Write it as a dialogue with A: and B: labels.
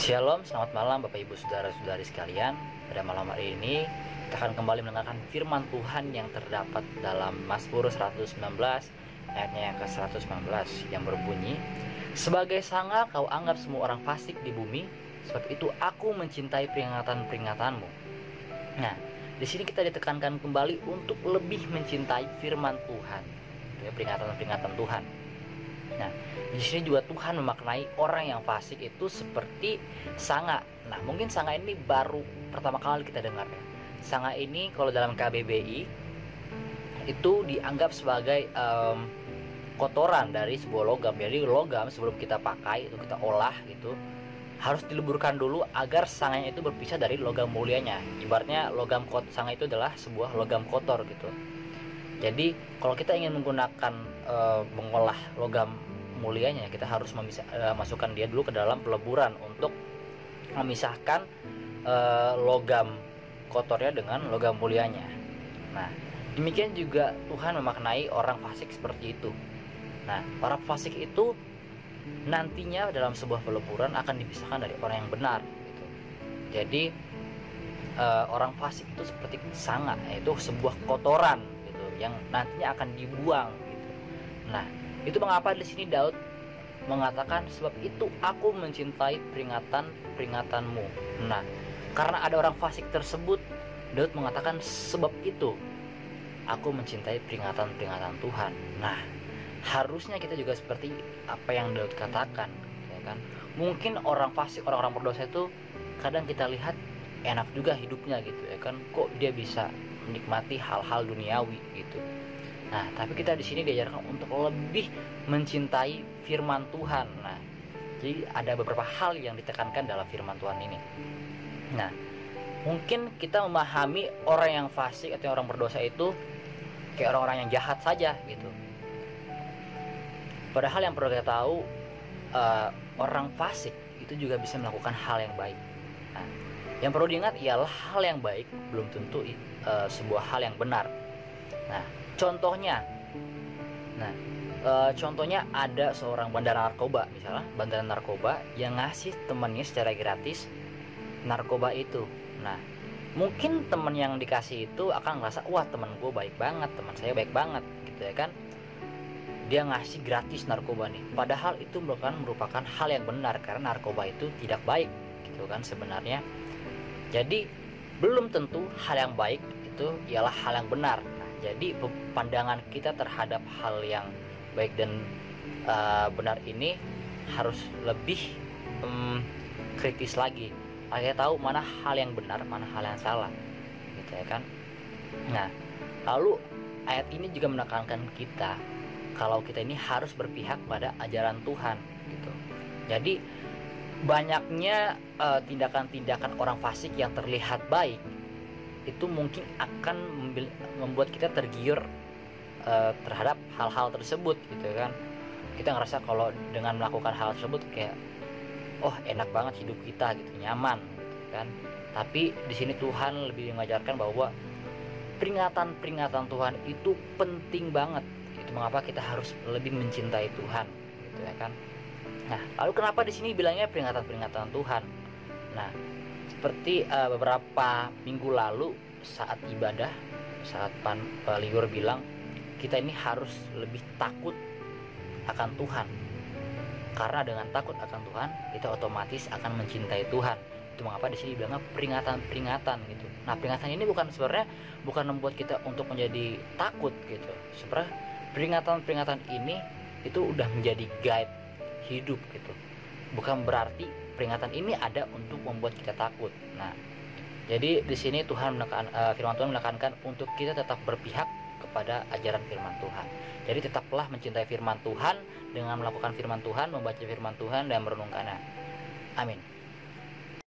A: Shalom, selamat malam Bapak Ibu Saudara-saudari sekalian. Pada malam hari ini kita akan kembali mendengarkan firman Tuhan yang terdapat dalam Mazmur 119 ayatnya yang ke-119 yang berbunyi, "Sebagai sanga kau anggap semua orang fasik di bumi, sebab itu aku mencintai peringatan-peringatanmu." Nah, di sini kita ditekankan kembali untuk lebih mencintai firman Tuhan, peringatan-peringatan Tuhan. Nah, di sini juga Tuhan memaknai orang yang fasik itu seperti sanga. Nah, mungkin sanga ini baru pertama kali kita dengar ya. Sanga ini kalau dalam KBBI itu dianggap sebagai kotoran dari sebuah logam. Jadi logam sebelum kita pakai itu kita olah gitu harus dileburkan dulu agar sanganya itu berpisah dari logam mulianya. Ibaratnya sanga itu adalah sebuah logam kotor gitu. Jadi kalau kita ingin menggunakan mengolah logam mulianya, kita harus masukkan dia dulu ke dalam peleburan untuk memisahkan logam kotornya dengan logam mulianya. Nah, demikian juga Tuhan memaknai orang fasik seperti itu. Nah, orang fasik itu nantinya dalam sebuah peleburan akan dipisahkan dari orang yang benar gitu. Jadi orang fasik itu seperti sanga, yaitu sebuah kotoran yang nantinya akan dibuang gitu. Nah, itu mengapa di sini Daud mengatakan sebab itu aku mencintai peringatan-peringatanmu. Nah, karena ada orang fasik tersebut, Daud mengatakan sebab itu aku mencintai peringatan-peringatan Tuhan. Nah, harusnya kita juga seperti apa yang Daud katakan, ya kan? Mungkin orang fasik, orang-orang berdosa itu kadang kita lihat enak juga hidupnya gitu, ya kan? Kok dia bisa menikmati hal-hal duniawi gitu. Nah, tapi kita di sini diajarkan untuk lebih mencintai firman Tuhan. Nah, jadi ada beberapa hal yang ditekankan dalam firman Tuhan ini. Nah, mungkin kita memahami orang yang fasik atau orang berdosa itu kayak orang-orang yang jahat saja gitu. Padahal yang perlu kita tahu, orang fasik itu juga bisa melakukan hal yang baik. Nah, yang perlu diingat ialah hal yang baik belum tentu sebuah hal yang benar. Nah, contohnya ada seorang bandar narkoba, misalnya bandar narkoba yang ngasih temannya secara gratis narkoba itu. Nah, mungkin teman yang dikasih itu akan ngerasa, wah teman gue baik banget, teman saya baik banget gitu ya kan. Dia ngasih gratis narkoba nih, padahal itu merupakan hal yang benar karena narkoba itu tidak baik gitu kan sebenarnya. Jadi belum tentu hal yang baik itu ialah hal yang benar. Nah, jadi pandangan kita terhadap hal yang baik dan benar ini harus lebih kritis lagi. Agar tahu mana hal yang benar, mana hal yang salah, gitu ya kan. Nah, lalu ayat ini juga menekankan kita kalau kita ini harus berpihak pada ajaran Tuhan, gitu. Jadi banyaknya tindakan-tindakan orang fasik yang terlihat baik itu mungkin akan membuat kita tergiur terhadap hal-hal tersebut gitu kan. Kita ngerasa kalau dengan melakukan hal tersebut kayak enak banget hidup kita gitu, nyaman gitu kan. Tapi di sini Tuhan lebih mengajarkan bahwa peringatan-peringatan Tuhan itu penting banget. Itu mengapa kita harus lebih mencintai Tuhan gitu ya kan. Nah, lalu kenapa di sini bilangnya peringatan-peringatan Tuhan? Nah, seperti beberapa minggu lalu saat ibadah, saat Pak Ligur bilang kita ini harus lebih takut akan Tuhan. Karena dengan takut akan Tuhan, kita otomatis akan mencintai Tuhan. Itu mengapa di sini bilangnya peringatan-peringatan gitu. Nah, peringatan ini bukan membuat kita untuk menjadi takut gitu. Sebenarnya peringatan-peringatan ini itu udah menjadi guide hidup gitu. Bukan berarti peringatan ini ada untuk membuat kita takut. Nah, jadi di sini firman Tuhan menekankan untuk kita tetap berpihak kepada ajaran firman Tuhan. Jadi tetaplah mencintai firman Tuhan dengan melakukan firman Tuhan, membaca firman Tuhan dan merenungkannya. Amin.